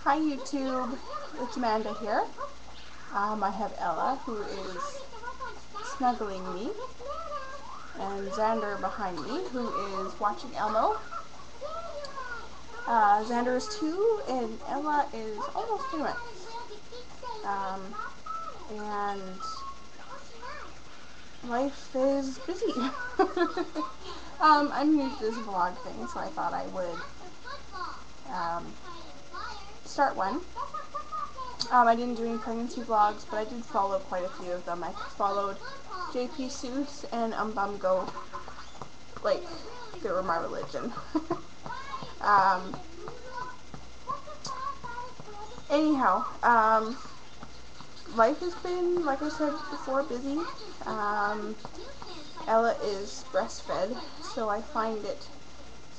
Hi YouTube, it's Amanda here. I have Ella who is snuggling me, and Xander behind me who is watching Elmo. Xander is 2 and Ella is almost 3 months. And life is busy. I'm new to this vlog thing, so I thought I would start one. I didn't do any pregnancy vlogs, but I did follow quite a few of them. I followed JP Suits and Go, like they were my religion. Anyhow, life has been, like I said before, busy. Ella is breastfed, so I find it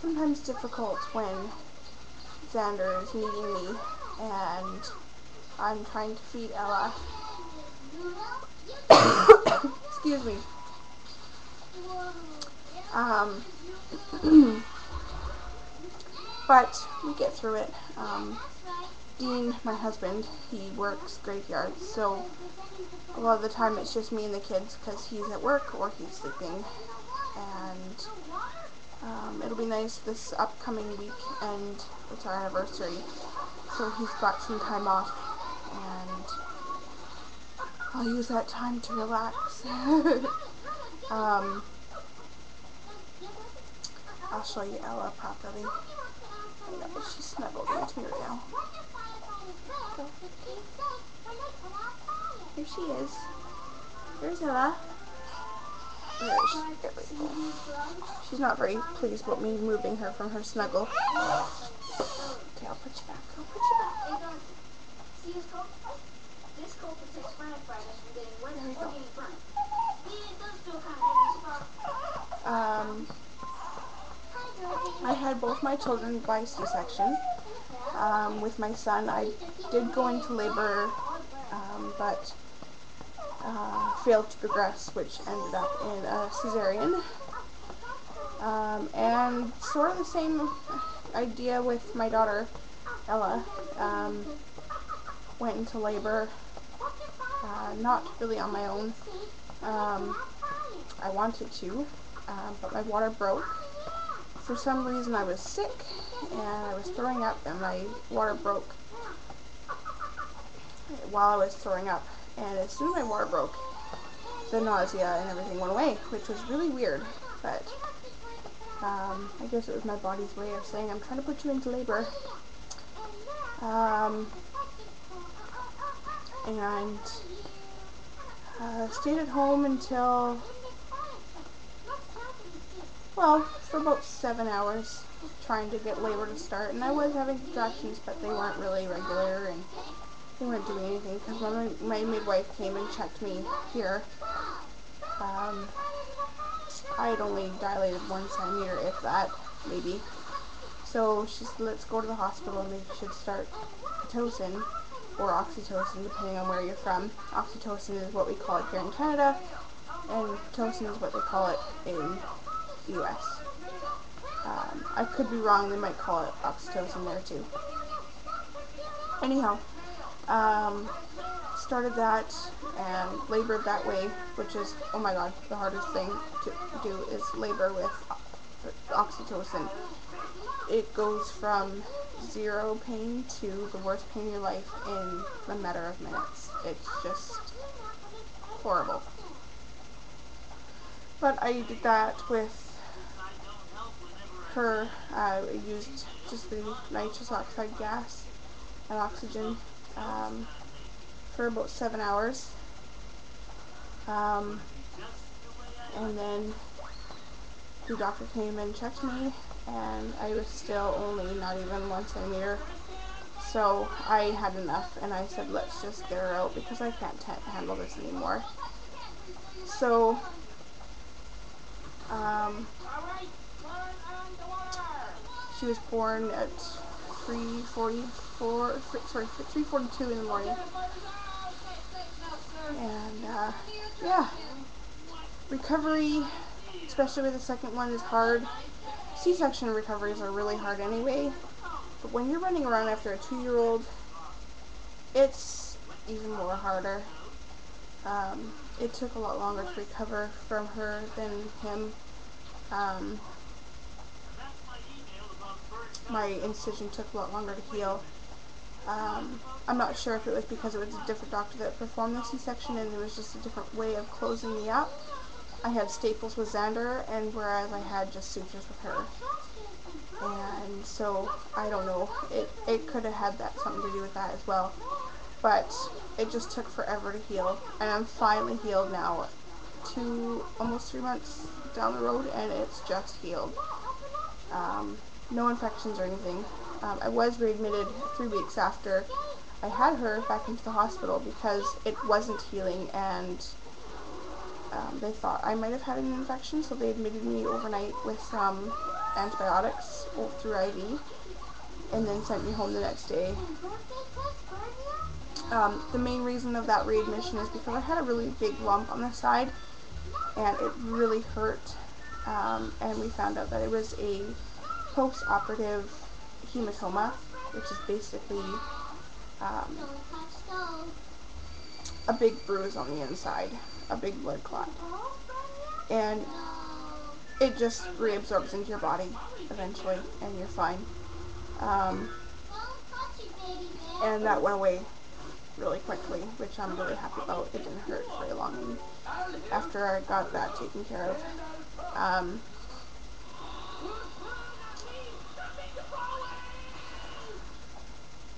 sometimes difficult when Xander is needing me and I'm trying to feed Ella. Excuse me. But we get through it. Dean, my husband, he works graveyards, so a lot of the time it's just me and the kids because he's at work or he's sleeping. And it'll be nice this upcoming weekend. It's our anniversary, so he's got some time off, and I'll use that time to relax. I'll show you Ella properly. I know, she's snuggled into me right now. Go. Here she is. There's Ella. There we go. She's not very pleased with me moving her from her snuggle. Okay, I'll put you back. I'll put you back. There we go. I had both my children by C-section. With my son, I did go into labor, but failed to progress, which ended up in a cesarean. And sort of the same idea with my daughter, Ella. Went into labor, not really on my own. I wanted to, but my water broke. For some reason I was sick, and I was throwing up, and my water broke while I was throwing up. And as soon as my water broke, the nausea and everything went away, which was really weird. But I guess it was my body's way of saying, I'm trying to put you into labor. And stayed at home until, well, for about 7 hours, trying to get labor to start. And I was having contractions, but they weren't really regular, and they weren't doing anything, because when my midwife came and checked me here, I had only dilated 1 centimeter, if that, maybe. So she said, let's go to the hospital and they should start Pitocin or oxytocin, depending on where you're from. Oxytocin is what we call it here in Canada, and Pitocin is what they call it in the US. I could be wrong, they might call it oxytocin there too. Anyhow, started that and labored that way, which is, oh my god, the hardest thing to do is labor with oxytocin. It goes from 0 pain to the worst pain in your life in a matter of minutes. It's just horrible. But I did that with her. I used just the nitrous oxide gas and oxygen for about 7 hours. And then the doctor came and checked me, and I was still only not even 1 centimeter. So I had enough, and I said, let's just get her out because I can't handle this anymore. So she was born at 3:42 in the morning. And yeah, recovery, especially with the second one, is hard. C-section recoveries are really hard anyway. But when you're running around after a 2-year-old, it's even more harder. It took a lot longer to recover from her than him. My incision took a lot longer to heal. I'm not sure if it was because it was a different doctor that performed the C-section and it was just a different way of closing me up. I had staples with Xander, and whereas I had just sutures with her. And so, I don't know, it could have had something to do with that as well. But it just took forever to heal, and I'm finally healed now, almost 3 months down the road, and it's just healed. No infections or anything. I was readmitted 3 weeks after I had her back into the hospital because it wasn't healing, and they thought I might have had an infection, so they admitted me overnight with some antibiotics through IV, and then sent me home the next day. The main reason of that readmission is because I had a really big lump on the side, and it really hurt, and we found out that it was a post-operative hematoma, which is basically a big bruise on the inside, a big blood clot, and it just reabsorbs into your body eventually, and you're fine. And that went away really quickly, which I'm really happy about. It didn't hurt very long after I got that taken care of.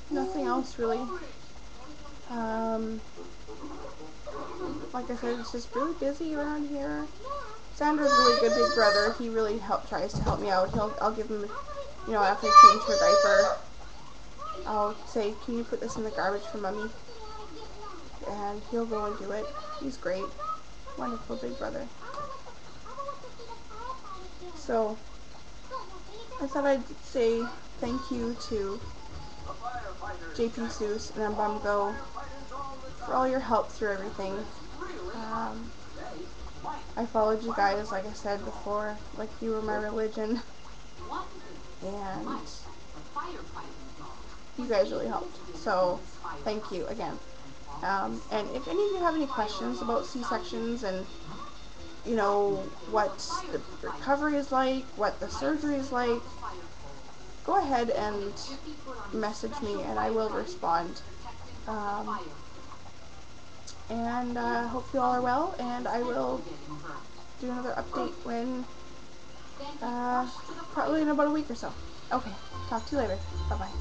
Nothing else really. Like I said, it's just really busy around here. Sandra's a really good big brother. He really tries to help me out. I'll give him, after I change her diaper, I'll say, "Can you put this in the garbage for Mommy?" And he'll go and do it. He's great. Wonderful big brother. So, I thought I'd say thank you to JP Seuss and Bumgo for all your help through everything. I followed you guys, like I said before, like you were my religion, and you guys really helped, so thank you again. And if any of you have any questions about C-sections and what the recovery is like, what the surgery is like, go ahead and message me and I will respond. And hope you all are well, and I will do another update when, probably in about a week or so. Okay, talk to you later. Bye-bye.